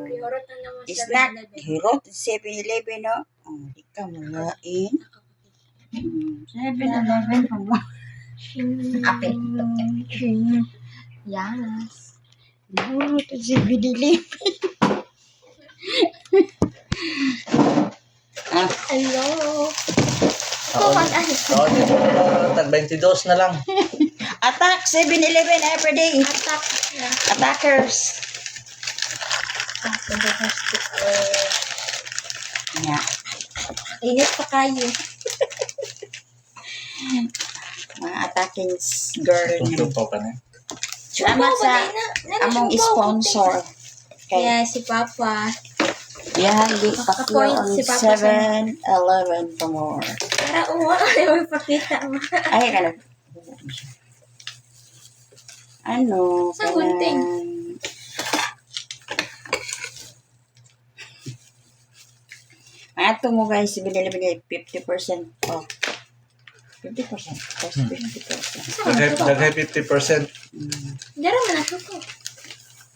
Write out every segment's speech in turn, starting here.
Yorot na naman Snack. 7-Eleven. Hirot. 7-Eleven, no? Oh, di ka malain. 7-Eleven pa mo. Kapit. Yes. Hirot. 7-Eleven. Hello. Tag 22 na lang. Attack 7-Eleven every day. Attack. Attackers. Yeah. Init pa kayo. Mga attacking girl. Tutupo ka na. Salamat sa among sponsor. Kaya si Papa. Yan, di pa Naka-point on si Papa sa- 7-Eleven for more. Para ayaw ipakita mo. Ay, ano? Ano? Sa gunting. Ato mo guys, binili 50% off. 50%. Plus 50%. Daghay 50%. Dara man ako ko.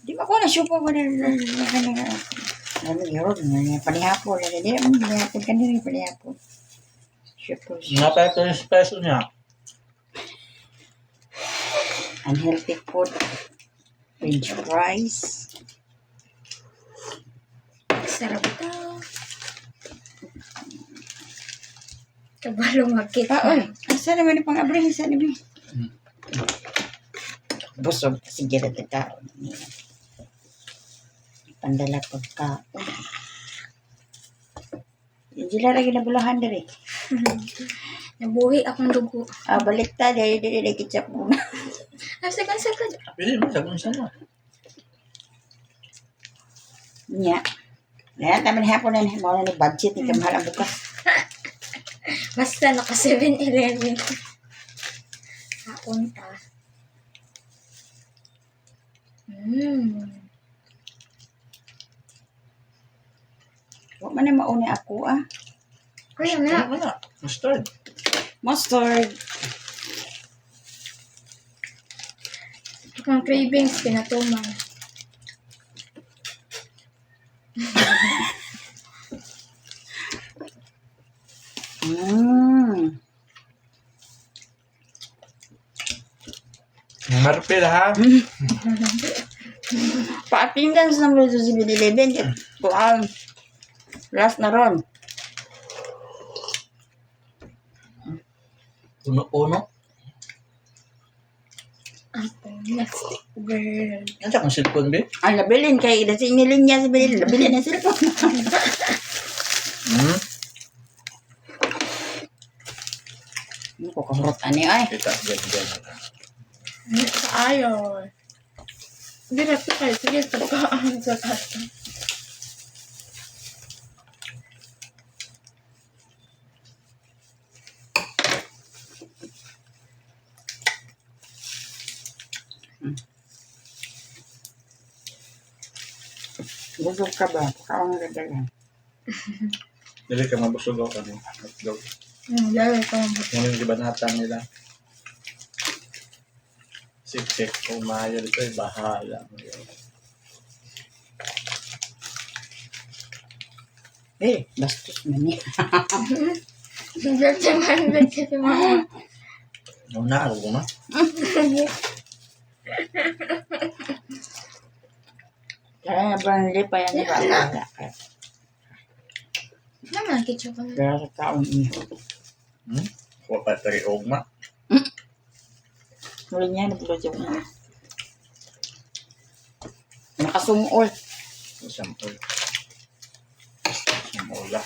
Di ba ko na syupo ko na ano yun, panihapon. Hindi naman panihapon ka nila, panihapon. Syupo. Nga pa ito peso niya. Unhealthy food. French fries. Sarap ito. Kabalo makita. Oy, asa naman yung pang-abri? Asa naman? Busog. Sige na tao. Pandala pagka. Hindi lang lagi na bulahan diri. Nabuhi akong dugo. Balik ta. Dali kitchap muna. Sagad. Pili mo, sagun siya na. Nya. Kaya naman hapon na mga ni budget ni kamahal ang bukas. Basta naka 7-Eleven. Kaunta. Huwag man na mauni ako Kuya na. Ano na? Mustard. Mustard. Kung cravings, pinatuman. Marpil ha? Pa-attendance na mo sa 7-Eleven. Last na ron. Uno-uno. Next girl. Ano siya kung cellphone ba? Ay, nabilin kay ina sa inilin niya sa bilin. Nabilin na cellphone. Ano ko kahurot ani ay. Kita, dyan. Sa ayaw. Hindi na ito kayo. Sige, pagkaan sa kasa. Busog ka ba? Pakaon ka dala. Dili ka mabusog ako kami. Hotdog. Lalo ito. Yung yung gibanatan nila. Sik-sik. Kung maayo dito, bahala mo yun. Bastos man niya. Birthday man si mama. Nauna ako na. Kaya brandly pa yan. Wala. Naman, kitchen ko na. Kaya sa taon niya. Kuha pa tayo ugma. Muli niya, nagulog yung mga. Nakasungol. Sampol. Samula.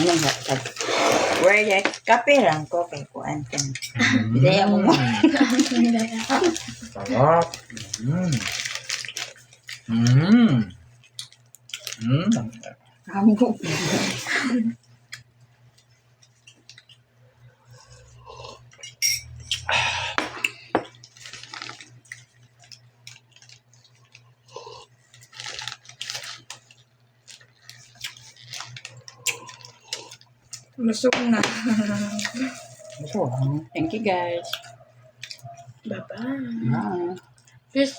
Ano nga? Where the kape lang ko kay kuan kan. Bidaya mo mo. Sarap. Hamog. Lusog na. So, thank you guys. Bye-bye. Bye. Peace.